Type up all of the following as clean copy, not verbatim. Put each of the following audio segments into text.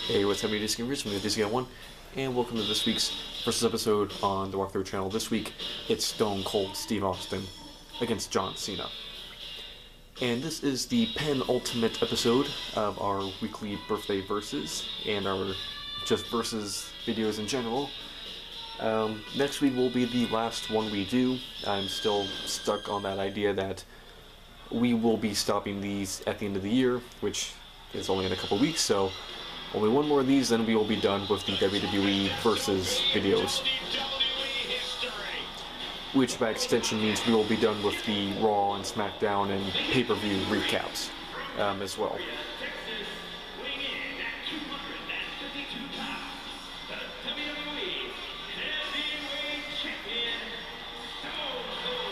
Hey, what's happening, Disc Gamers? I'm Guy01, and welcome to this week's versus episode on the Walkthrough channel. This week, it's Stone Cold Steve Austin against John Cena. And this is the penultimate episode of our weekly birthday versus, and our just versus videos in general. Next week will be the last one we do. I'm still stuck on that idea that we will be stopping these at the end of the year, which is only in a couple weeks, so only one more of these, then we will be done with the WWE versus videos. Which by extension means we will be done with the Raw and SmackDown and pay-per-view recaps as well.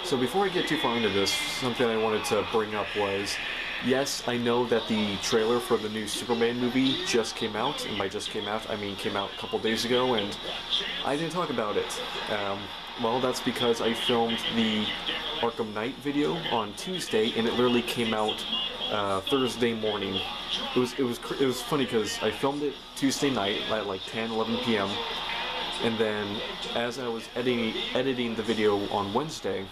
So before I get too far into this, something I wanted to bring up was, yes, I know that the trailer for the new Superman movie just came out, and by just came out, I mean came out a couple days ago, and I didn't talk about it. Well, that's because I filmed the Arkham Knight video on Tuesday, and it literally came out Thursday morning. It was funny because I filmed it Tuesday night at like 10-11 p.m. and then as I was editing the video on Wednesday,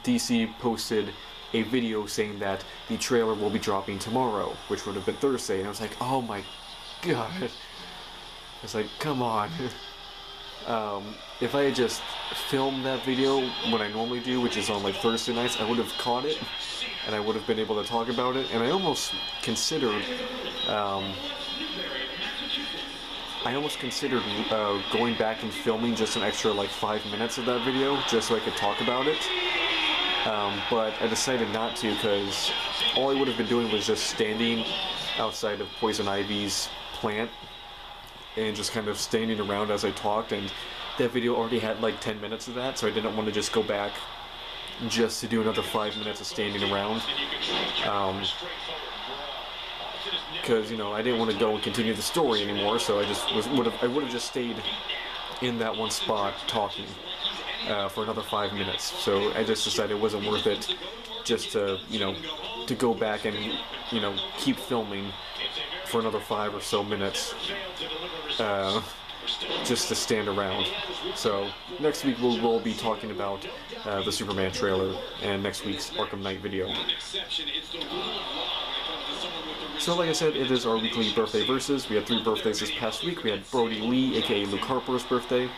DC posted a video saying that the trailer will be dropping tomorrow, which would have been Thursday, and I was like, oh my god. It's like, come on. If I had just filmed that video when I normally do, which is on like Thursday nights, I would have caught it, and I would have been able to talk about it, and I almost considered going back and filming just an extra like 5 minutes of that video, just so I could talk about it. But I decided not to, because all I would have been doing was just standing outside of Poison Ivy's plant and just kind of standing around as I talked, and that video already had like 10 minutes of that, so I didn't want to just go back just to do another 5 minutes of standing around. Because, you know, I didn't want to go and continue the story anymore, so I would have just stayed in that one spot talking for another 5 minutes. So I just decided it wasn't worth it just to, you know, to go back and, you know, keep filming for another 5 or so minutes just to stand around. So next week we'll be talking about the Superman trailer and next week's Arkham Knight video. So like I said, it is our weekly birthday versus. We had 3 birthdays this past week. We had Brody Lee, aka Luke Harper's birthday.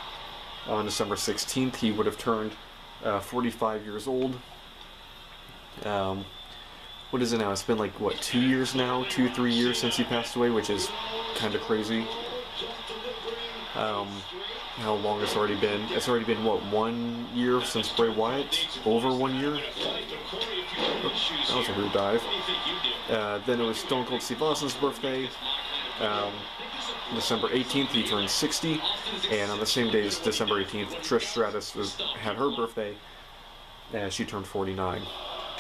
On December 16th, he would have turned 45 years old. What is it now? It's been like, what, 2 years now? 2-3 years since he passed away, which is kind of crazy. How long it's already been. It's already been, what, 1 year since Bray Wyatt? Over 1 year? Oh, that was a weird dive. Then it was Stone Cold Steve Austin's birthday. December 18th, he turned 60, and on the same day as December 18th, Trish Stratus had her birthday, and she turned 49.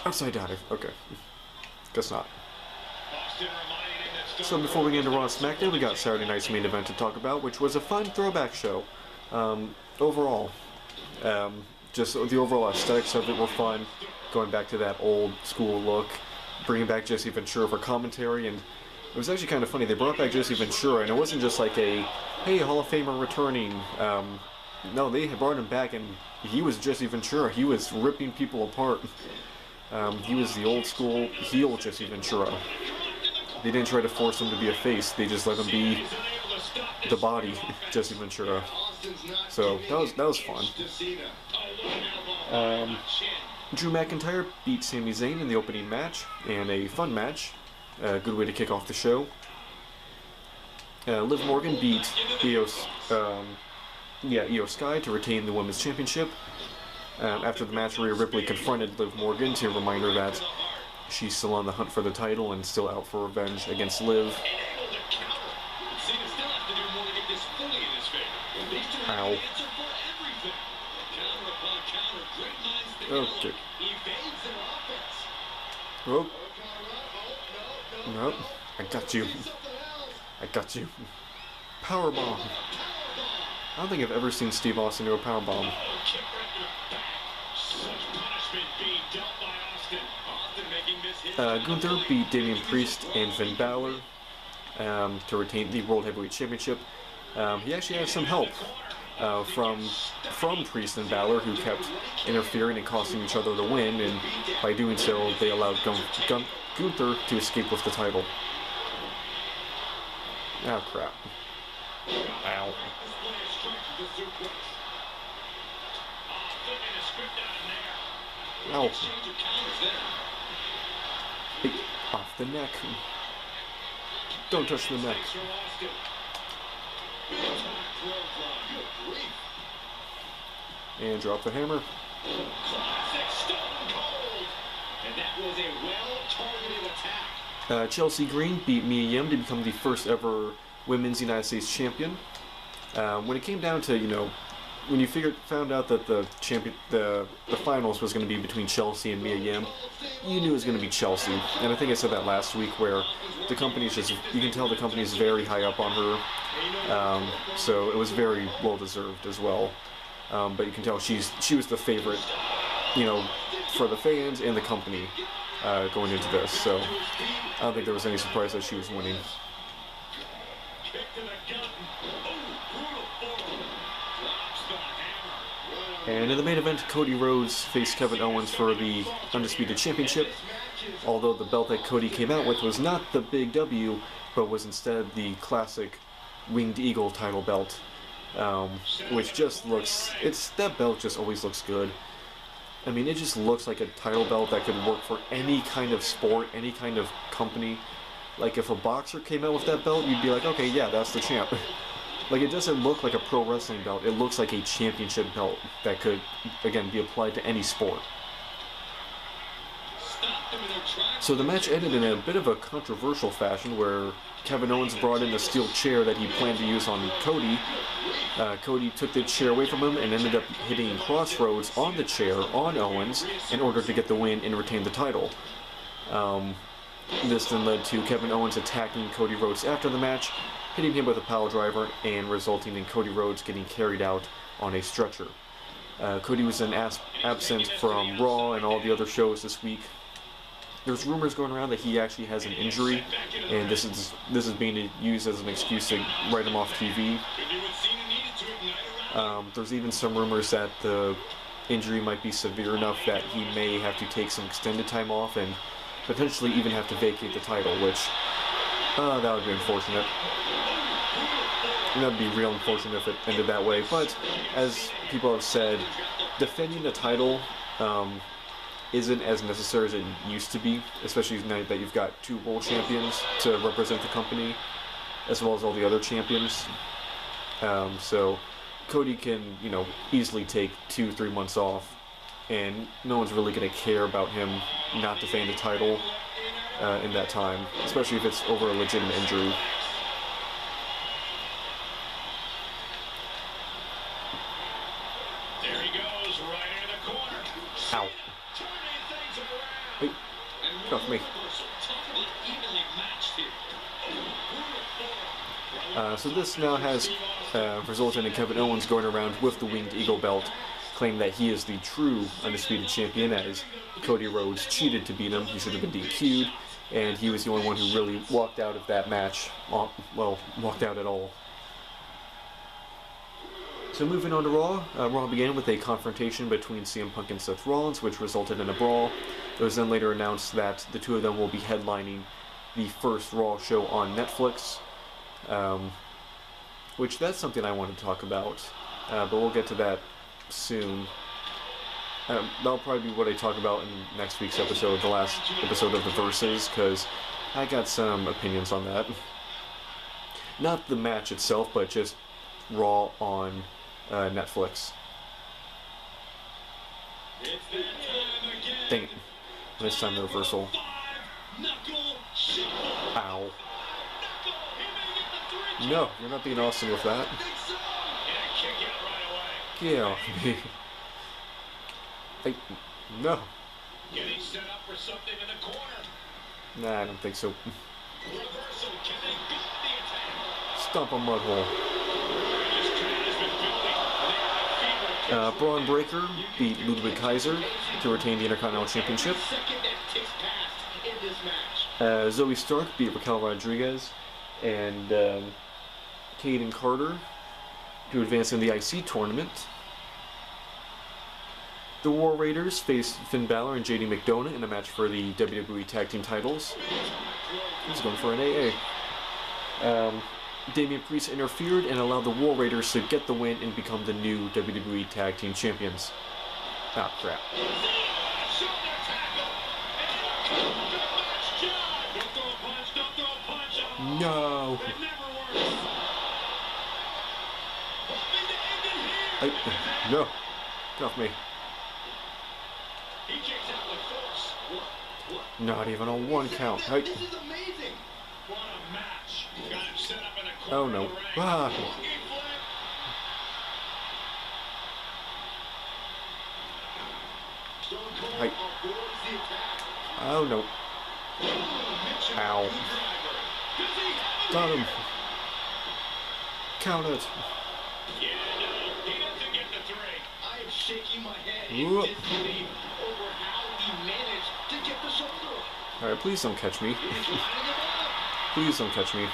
Outside dive, okay. Guess not. So before we get into Raw and SmackDown, we got Saturday night's main event to talk about, which was a fun throwback show. Overall, just the overall aesthetics of it were fun, going back to that old school look, bringing back Jesse Ventura for commentary, and it was actually kind of funny. They brought back Jesse Ventura, and it wasn't just like a, hey, Hall of Famer returning. No, they brought him back, and he was Jesse Ventura. He was ripping people apart. He was the old school heel Jesse Ventura. They didn't try to force him to be a face. They just let him be the body Jesse Ventura. So that was fun. Drew McIntyre beat Sami Zayn in the opening match, and a fun match. A good way to kick off the show. Liv Morgan beat Io Sky to retain the Women's Championship. After the match, Rhea Ripley confronted Liv Morgan to remind her that she's still on the hunt for the title and still out for revenge against Liv. Ow. Okay. Oh. Nope. I got you. I got you. Powerbomb. I don't think I've ever seen Steve Austin do a powerbomb. Gunther beat Damian Priest and Finn Balor. to retain the World Heavyweight Championship. He actually has some help from Priest and Balor, who kept interfering and costing each other the win, and by doing so, they allowed Gunther to escape with the title. Oh crap. Ow. Ow. Hey, off the neck. Don't touch the neck. And drop the hammer. Chelsea Green beat Mia Yim to become the first ever Women's United States Champion. When it came down to, when you found out that the finals was going to be between Chelsea and Mia Yim, you knew it was going to be Chelsea. And I think I said that last week, where the company's you can tell the company's very high up on her. So it was very well deserved as well. But you can tell she was the favorite, for the fans and the company going into this. So I don't think there was any surprise that she was winning. And in the main event, Cody Rhodes faced Kevin Owens for the Undisputed Championship. Although the belt that Cody came out with was not the Big W, but was instead the classic Winged Eagle title belt, which just looks, that belt just always looks good. I mean, it just looks like a title belt that could work for any kind of sport, any kind of company. Like, if a boxer came out with that belt, you'd be like, okay, yeah, that's the champ. Like, it doesn't look like a pro wrestling belt. It looks like a championship belt that could, again, be applied to any sport. So the match ended in a bit of a controversial fashion, where Kevin Owens brought in a steel chair that he planned to use on Cody. Cody took the chair away from him and ended up hitting Crossroads on the chair on Owens in order to get the win and retain the title. This then led to Kevin Owens attacking Cody Rhodes after the match, hitting him with a pile driver, and resulting in Cody Rhodes getting carried out on a stretcher. Cody was then absent from Raw and all the other shows this week. There's rumors going around that he actually has an injury, and this is being used as an excuse to write him off TV. There's even some rumors that the injury might be severe enough that he may have to take some extended time off and potentially even have to vacate the title, which that would be unfortunate. That would be real unfortunate if it ended that way. But as people have said, defending the title isn't as necessary as it used to be, especially now that you've got two world champions to represent the company, as well as all the other champions. So Cody can, easily take 2-3 months off, and no one's really going to care about him not defending the title in that time, especially if it's over a legitimate injury. There he goes, right into the corner. Ow. Hey, get off me. So this now has resulted in Kevin Owens going around with the Winged Eagle belt, claiming that he is the true Undisputed Champion, as Cody Rhodes cheated to beat him. He should have been DQ'd, and he was the only one who really walked out of that match, walked out at all. So moving on to Raw, Raw began with a confrontation between CM Punk and Seth Rollins, which resulted in a brawl. It was then later announced that the two of them will be headlining the first Raw show on Netflix, which that's something I want to talk about, but we'll get to that soon. That'll probably be what I talk about in next week's episode, the last episode of the Versus, because I got some opinions on that. Not the match itself, but just Raw on Netflix. Dang it. This time the reversal. Ow. No, you're not being awesome with that. Get off me. No. Getting set up for something in the corner. Nah, I don't think so. Reversal, can they go with the attack? Stomp a mud hole. This trend has been building. Braun Breaker beat Ludwig Kaiser to retain the Intercontinental Championship. Second that ticks past in this match. Zoe Stark beat Raquel Rodriguez. and Cade and Carter to advance in the IC tournament. The War Raiders face Finn Balor and JD McDonough in a match for the WWE Tag Team titles. He's going for an AA. Damian Priest interfered and allowed the War Raiders to get the win and become the new WWE Tag Team Champions. Ah, crap. No. No. Get off me. Not even on 1 count. Hey. Oh no. Ah. Hey. Oh no. Ow. Got him. Count it. Alright, please don't catch me. Please don't catch me.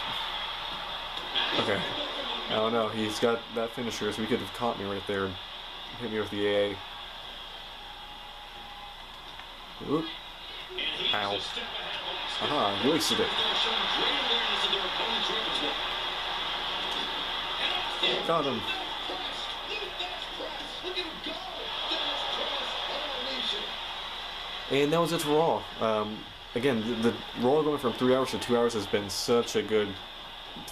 Okay. Oh no, he's got that finisher, so he could have caught me right there and hit me with the AA. Oop. Ow. Aha, you wasted it. Got him. And that was it for Raw. Again, the Raw going from 3 hours to 2 hours has been such a good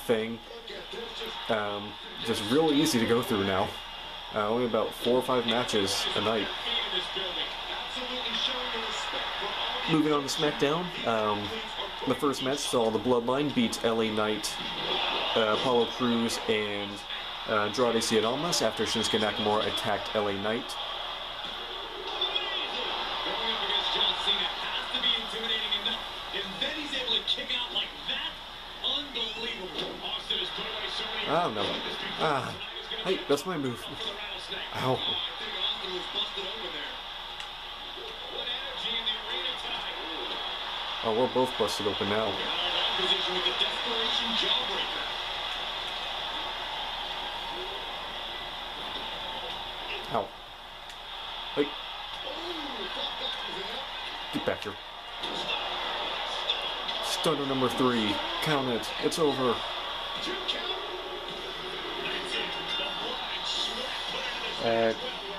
thing. Just real easy to go through now. Only about 4 or 5 matches a night. Moving on to SmackDown, the first match saw the Bloodline beat LA Knight, Apollo Crews, and Andrade Cien Almas after Shinsuke Nakamura attacked LA Knight. Oh no. Ah. Hey, that's my move. Ow. Oh, we're both busted open now. Ow. Hey. Get back here. Stunner number 3. Count it. It's over.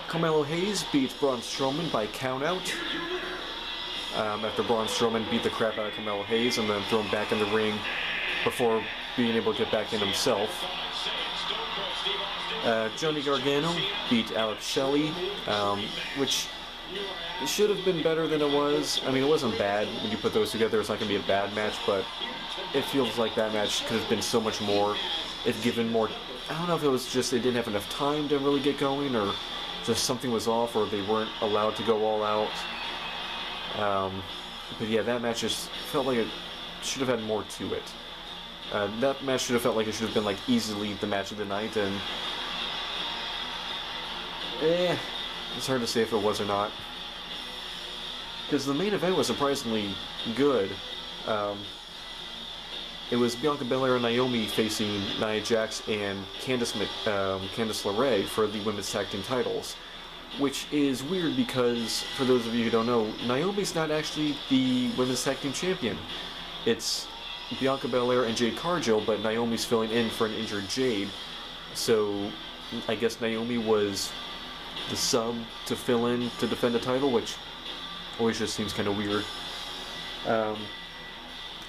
Carmelo Hayes beat Braun Strowman by countout. After Braun Strowman beat the crap out of Carmelo Hayes and then threw him back in the ring before being able to get back in himself. Johnny Gargano beat Alex Shelley, which should have been better than it was. I mean, it wasn't bad when you put those together. It's not going to be a bad match, but it feels like that match could have been so much more if given more. I don't know if it was just they didn't have enough time to really get going, or just something was off, or they weren't allowed to go all out. But yeah, that match just felt like it should have had more to it. That match should have felt like it should have been like easily the match of the night, and it's hard to say if it was or not. Because the main event was surprisingly good. It was Bianca Belair and Naomi facing Nia Jax and Candice LeRae for the women's tag team titles. Which is weird because, for those of you who don't know, Naomi's not actually the women's tag team champion. It's Bianca Belair and Jade Cargill, but Naomi's filling in for an injured Jade. So I guess Naomi was the sub to fill in to defend the title, which always just seems kind of weird.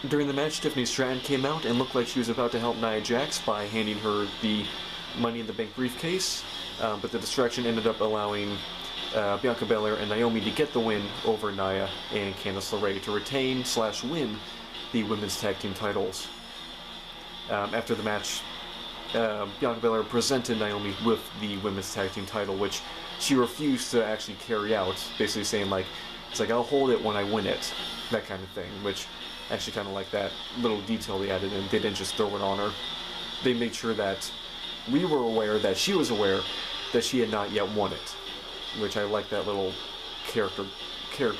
During the match, Tiffany Stratton came out and looked like she was about to help Nia Jax by handing her the Money in the Bank briefcase, but the distraction ended up allowing Bianca Belair and Naomi to get the win over Nia and Candice LeRae to retain/win the women's tag team titles. After the match, Bianca Belair presented Naomi with the women's tag team title, which she refused to actually carry out, basically saying like, it's like, I'll hold it when I win it, that kind of thing, which I actually kind of like that little detail they added in. They didn't just throw it on her. They made sure that we were aware that she was aware that she had not yet won it, which I like that little character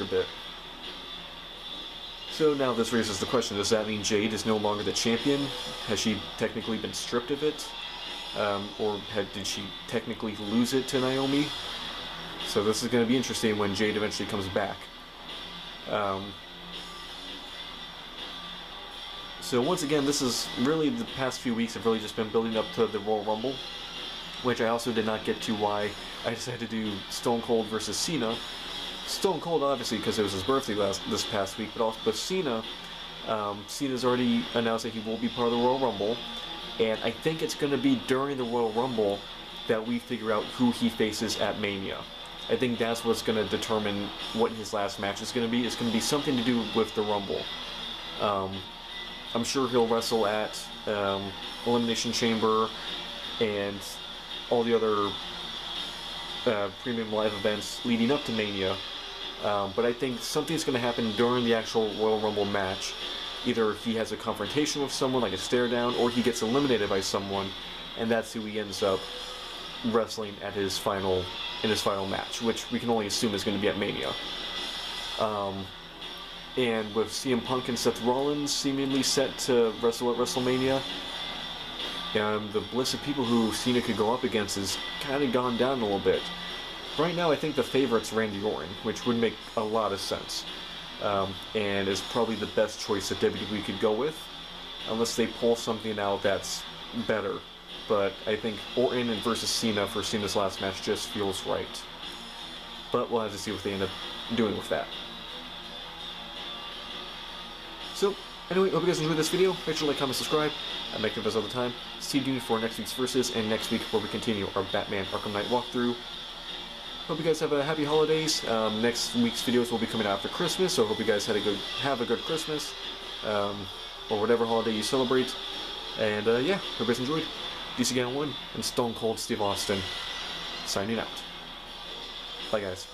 bit. So now this raises the question, does that mean Jade is no longer the champion? Has she technically been stripped of it? Did she technically lose it to Naomi? So this is going to be interesting when Jade eventually comes back. So once again, this is really, the past few weeks have really just been building up to the Royal Rumble, which I also did not get to why I decided to do Stone Cold versus Cena. Stone Cold, obviously, because it was his birthday this past week, but Cena, Cena's already announced that he will be part of the Royal Rumble, and I think it's going to be during the Royal Rumble that we figure out who he faces at Mania. I think that's what's going to determine what his last match is going to be. It's going to be something to do with the Rumble. I'm sure he'll wrestle at Elimination Chamber and all the other premium live events leading up to Mania. But I think something's going to happen during the actual Royal Rumble match. Either he has a confrontation with someone, like a stare down, or he gets eliminated by someone, and that's who he ends up wrestling at his final match, which we can only assume is going to be at Mania. And with CM Punk and Seth Rollins seemingly set to wrestle at WrestleMania, the list of people who Cena could go up against has kind of gone down a little bit. Right now, I think the favorite's Randy Orton, which would make a lot of sense, and is probably the best choice that WWE could go with, unless they pull something out that's better. But I think Orton versus Cena for Cena's last match just feels right. But we'll have to see what they end up doing with that. So, anyway, hope you guys enjoyed this video. Make sure to like, comment, subscribe. I make videos all the time. Stay tuned for next week's Versus, and next week where we continue our Batman Arkham Knight walkthrough. Hope you guys have a happy holidays. Next week's videos will be coming out after Christmas, so I hope you guys have a good Christmas, or whatever holiday you celebrate. And yeah, hope you guys enjoyed. Guy01 and Stone Cold Steve Austin signing out. Bye, guys.